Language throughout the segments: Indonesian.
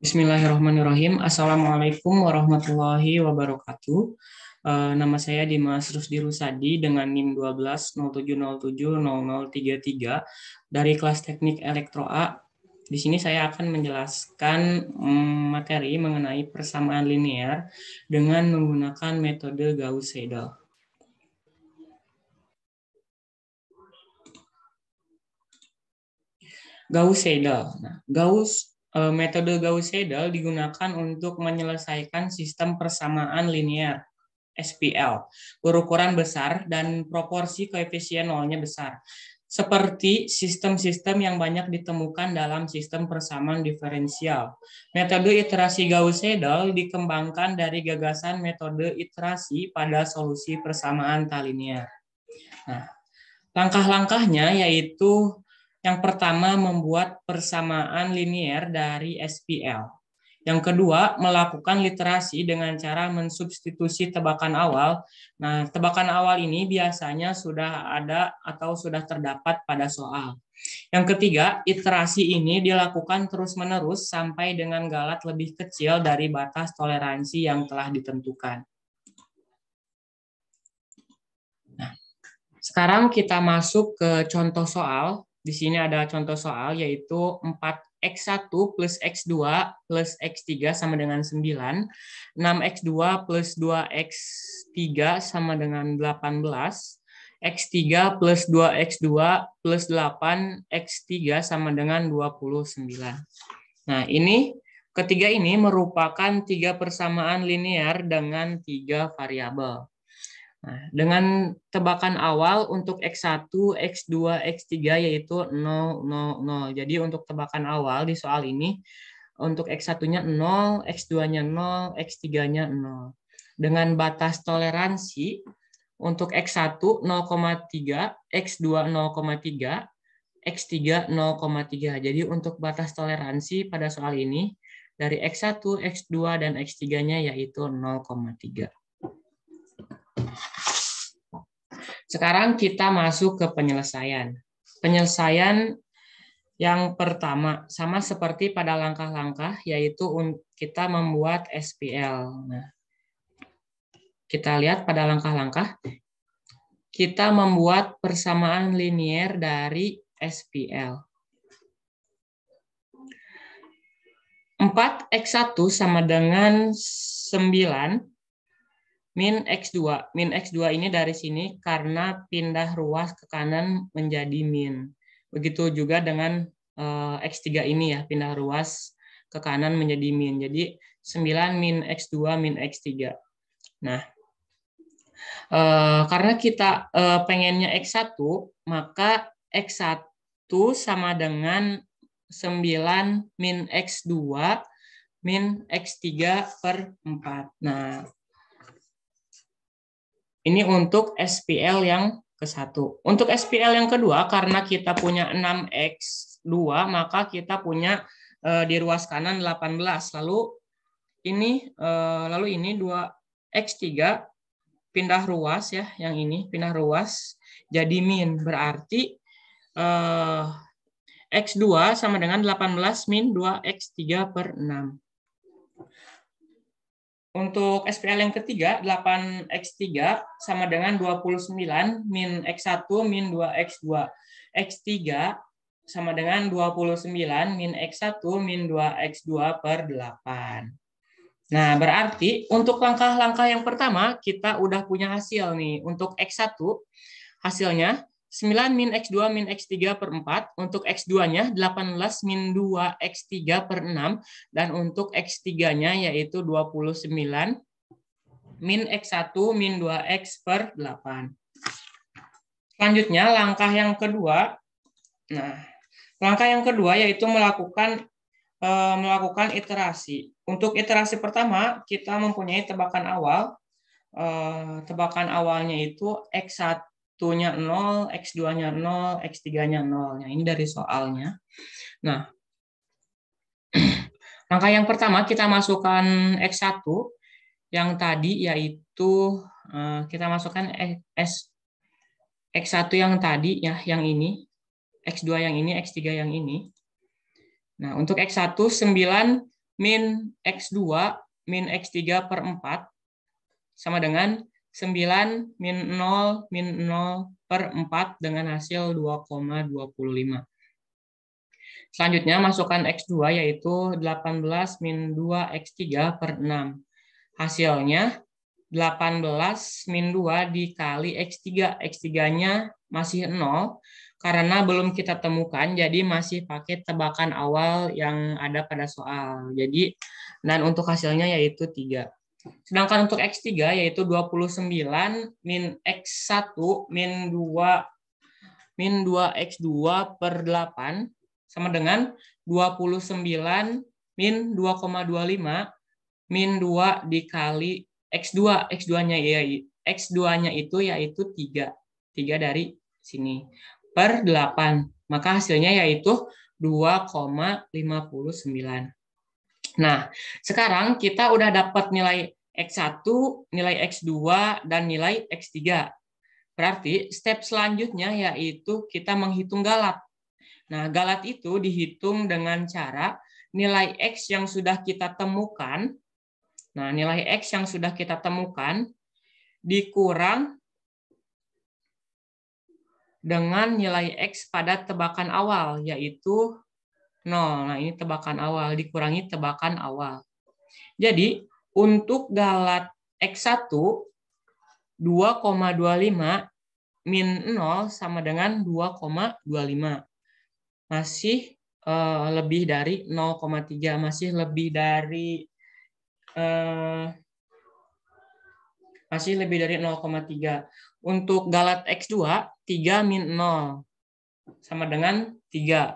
Bismillahirrahmanirrahim. Assalamualaikum warahmatullahi wabarakatuh. Nama saya Dimas Rusdi Rusadi dengan NIM 1207070033 dari kelas Teknik Elektro A. Di sini saya akan menjelaskan materi mengenai persamaan linear dengan menggunakan metode Gauss-Seidel. Gauss-Seidel. Metode Gauss-Seidel digunakan untuk menyelesaikan sistem persamaan linear SPL berukuran besar dan proporsi koefisien nolnya besar, seperti sistem-sistem yang banyak ditemukan dalam sistem persamaan diferensial. Metode iterasi Gauss-Seidel dikembangkan dari gagasan metode iterasi pada solusi persamaan tak linear. Nah, langkah-langkahnya yaitu yang pertama, membuat persamaan linear dari SPL. Yang kedua, melakukan literasi dengan cara mensubstitusi tebakan awal. Nah, tebakan awal ini biasanya sudah ada atau sudah terdapat pada soal. Yang ketiga, iterasi ini dilakukan terus-menerus sampai dengan galat lebih kecil dari batas toleransi yang telah ditentukan. Nah, sekarang kita masuk ke contoh soal. Di sini ada contoh soal yaitu 4x1 plus x2 plus x3 sama dengan 9, 6x2 plus 2x3 sama dengan 18, x3 plus 2x2 plus 8, x3 sama dengan 29. Nah, ketiga ini merupakan tiga persamaan linear dengan tiga variabel. Nah, dengan tebakan awal untuk X1, X2, X3 yaitu 0, 0, 0. Jadi untuk tebakan awal di soal ini, untuk X1-nya 0, X2-nya 0, X3-nya 0. Dengan batas toleransi, untuk X1 0,3, X2 0,3, X3 0,3. Jadi untuk batas toleransi pada soal ini, dari X1, X2, dan X3-nya yaitu 0,3. Sekarang kita masuk ke penyelesaian. Penyelesaian yang pertama sama seperti pada langkah-langkah, yaitu kita membuat SPL. Nah, kita lihat pada langkah-langkah, kita membuat persamaan linear dari SPL. 4x1 sama dengan 9 min X2. Min X2 ini dari sini karena pindah ruas ke kanan menjadi min. Begitu juga dengan X3 ini ya, pindah ruas ke kanan menjadi min. Jadi 9 min X2 min X3. Nah, karena kita pengennya X1, maka X1 sama dengan 9 min X2 min X3 per 4. Nah, ini untuk SPL yang ke-1. Untuk SPL yang kedua, karena kita punya 6x2, maka kita punya di ruas kanan 18. Lalu ini 2x3 pindah ruas ya, yang ini pindah ruas jadi min. Berarti x2 sama dengan 18 min 2x3 per 6. Untuk SPL yang ketiga, 8x3 sama dengan 29 min x1 min 2x2. X3 sama dengan 29 min x1 min 2x2 per 8. Nah, berarti untuk langkah-langkah yang pertama, kita udah punya hasil nih. Untuk x1, hasilnya 9 min x2 min x3 per 4. Untuk x2-nya 18 min 2 x3 per 6. Dan untuk x3-nya yaitu 29 min x1 min 2x per 8. Selanjutnya langkah yang kedua. Nah, langkah yang kedua yaitu melakukan iterasi. Untuk iterasi pertama, kita mempunyai tebakan awal. Tebakan awalnya itu X1-nya 0, X2-nya 0, X3-nya 0. Nah, ini dari soalnya. Nah, langkah yang pertama kita masukkan X1 yang tadi yaitu kita masukkan X1 yang tadi ya, yang ini, X2 yang ini, X3 yang ini. Nah, untuk X1 9 min X2 min X3 per 4 sama dengan 9 min 0 min 0 per 4 dengan hasil 2,25. Selanjutnya masukkan X2 yaitu 18 min 2 X3 per 6. Hasilnya 18 min 2 dikali X3. X3-nya masih 0 karena belum kita temukan, jadi masih pakai tebakan awal yang ada pada soal. Jadi, dan untuk hasilnya yaitu 3. Sedangkan untuk X3 yaitu 29 min X1 min 2 X2 per 8 sama dengan 29 min 2,25 min 2 dikali X2. X2-nya itu yaitu 3. 3 dari sini per 8. Maka hasilnya yaitu 2,59. Nah, sekarang kita udah dapat nilai X1, nilai X2, dan nilai X3. Berarti step selanjutnya yaitu kita menghitung galat. Nah, galat itu dihitung dengan cara nilai X yang sudah kita temukan. Nah, nilai X yang sudah kita temukan dikurang dengan nilai X pada tebakan awal, yaitu 0. Nah, ini tebakan awal, dikurangi tebakan awal. Jadi, untuk galat X1, 2,25 min 0 sama dengan 2,25. Masih lebih dari 0,3, masih lebih dari 0,3. Untuk galat X2, 3 min 0 sama dengan 3.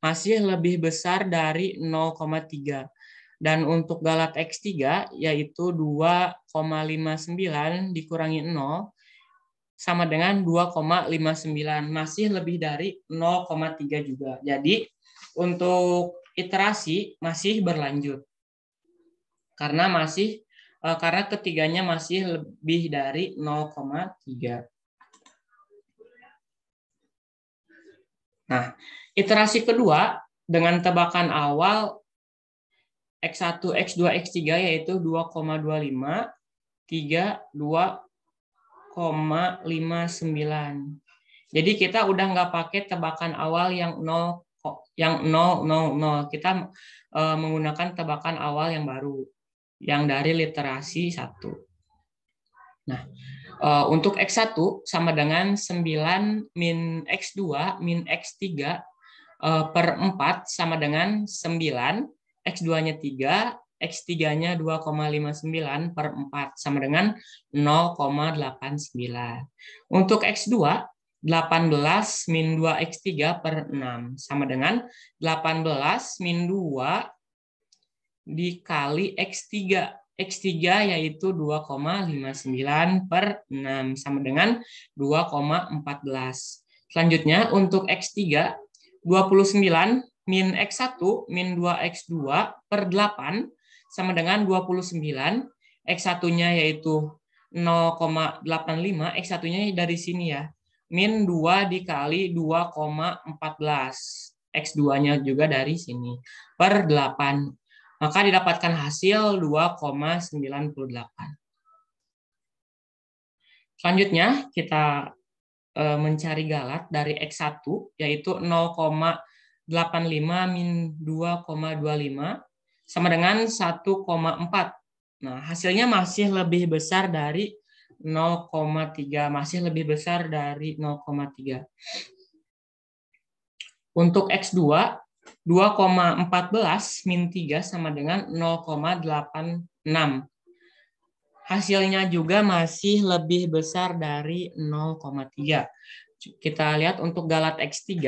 Masih lebih besar dari 0,3. Dan untuk galat X3 yaitu 2,59 dikurangi 0 sama dengan 2,59. Masih lebih dari 0,3 juga. Jadi untuk iterasi masih berlanjut. Karena ketiganya masih lebih dari 0,3. Nah, iterasi kedua dengan tebakan awal X1, X2, X3 yaitu 2,25, 3, 2,59. Jadi kita udah nggak pakai tebakan awal yang 0, 0. Kita menggunakan tebakan awal yang baru, yang dari literasi 1. Nah, untuk X1 sama dengan 9 min X2 min X3 per 4 sama dengan 9, X2-nya 3, X3-nya 2,59 per 4 sama dengan 0,89. Untuk X2, 18 min 2 X3 per 6 sama dengan 18 min 2 dikali X3. X3 yaitu 2,59 per 6 sama dengan 2,14. Selanjutnya untuk X3, 29 min X1 min 2X2 per 8 sama dengan 29. X1-nya yaitu 0,85. X1-nya dari sini ya. Min 2 dikali 2,14. X2-nya juga dari sini. Per 8. Maka didapatkan hasil 2,98. Selanjutnya kita mencari galat dari X1 yaitu 0,85 min 2,25 sama dengan 1,4. Nah, hasilnya masih lebih besar dari 0,3, masih lebih besar dari 0,3. Untuk X2, 2,14 min 3 sama dengan 0,86. Hasilnya juga masih lebih besar dari 0,3. Kita lihat untuk galat X3,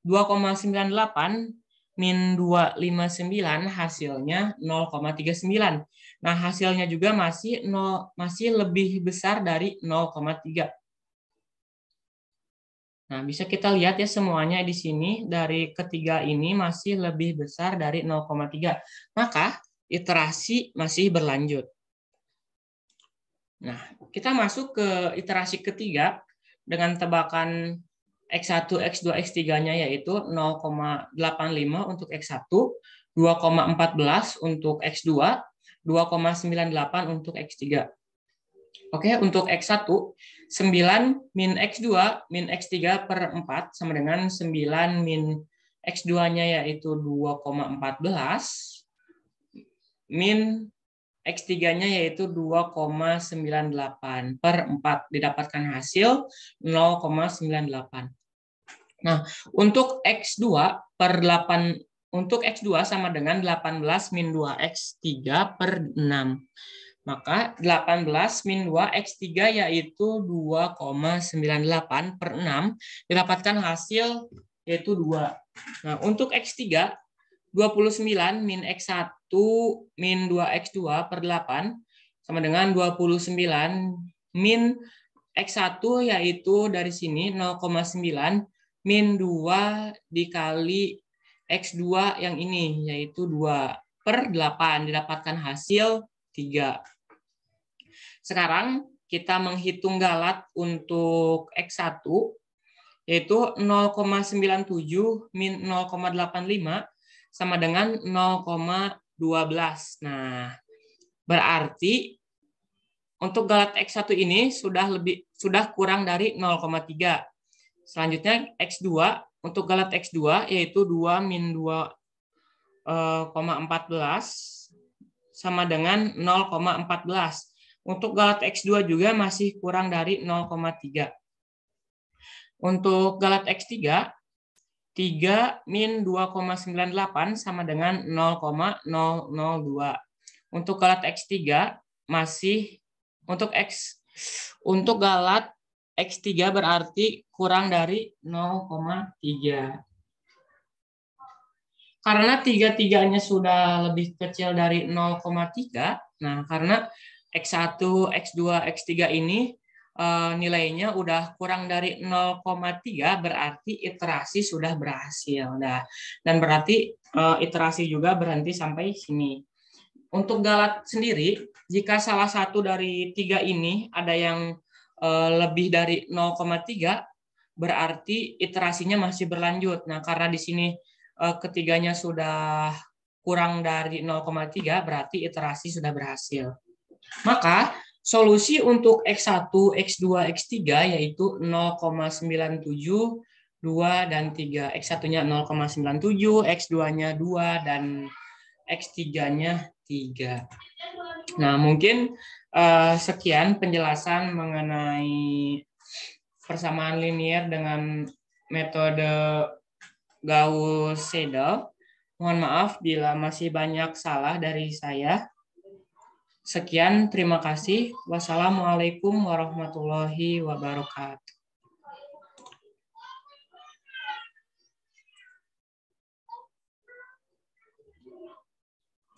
2,98 min 259 hasilnya 0,39. Nah, hasilnya juga masih lebih besar dari 0,3. Nah, bisa kita lihat ya semuanya di sini dari ketiga ini masih lebih besar dari 0,3. Maka iterasi masih berlanjut. Nah, kita masuk ke iterasi ketiga dengan tebakan X1, X2, X3-nya yaitu 0,85 untuk X1, 2,14 untuk X2, 2,98 untuk X3. Oke, untuk X1, 9 min X2 min X3 per 4 sama dengan 9 min X2-nya yaitu 2,14 min X3-nya yaitu 2,98 per 4. Didapatkan hasil 0,98. Nah, untuk X2 per 8, untuk X2 sama dengan 18 min 2X3 per 6. Maka 18 min 2X3 yaitu 2,98 per 6. Didapatkan hasil yaitu 2. Nah, untuk X3, 29 min X1 min 2X2 per 8 sama dengan 29 min X1 yaitu dari sini 0,9 min 2 dikali X2 yang ini yaitu 2 per 8. Didapatkan hasil 3. Sekarang kita menghitung galat untuk X1 yaitu 0,97 min 0,85 sama dengan 0,12. Nah, berarti untuk galat X1 ini sudah kurang dari 0,3. Selanjutnya X2, untuk galat X2 yaitu 2 min 2,14 sama dengan 0,14. Untuk galat X2 juga masih kurang dari 0,3. Untuk galat X3, 3 min 2,98 sama dengan 0,002. Untuk galat X3 masih untuk galat X3 berarti kurang dari 0,3. Karena tiga-tiganya sudah lebih kecil dari 0,3, nah karena X1, X2, X3 ini nilainya udah kurang dari 0,3 berarti iterasi sudah berhasil. Nah, dan berarti iterasi juga berhenti sampai sini. Untuk galat sendiri, jika salah satu dari tiga ini ada yang lebih dari 0,3 berarti iterasinya masih berlanjut. Nah, karena di sini ketiganya sudah kurang dari 0,3 berarti iterasi sudah berhasil. Maka solusi untuk X1, X2, X3 yaitu 0,97, 2, dan 3. X1-nya 0,97, X2-nya 2, dan X3-nya 3. Nah, mungkin sekian penjelasan mengenai persamaan linier dengan metode Gauss-Seidel. Mohon maaf bila masih banyak salah dari saya. Sekian, terima kasih. Wassalamualaikum warahmatullahi wabarakatuh.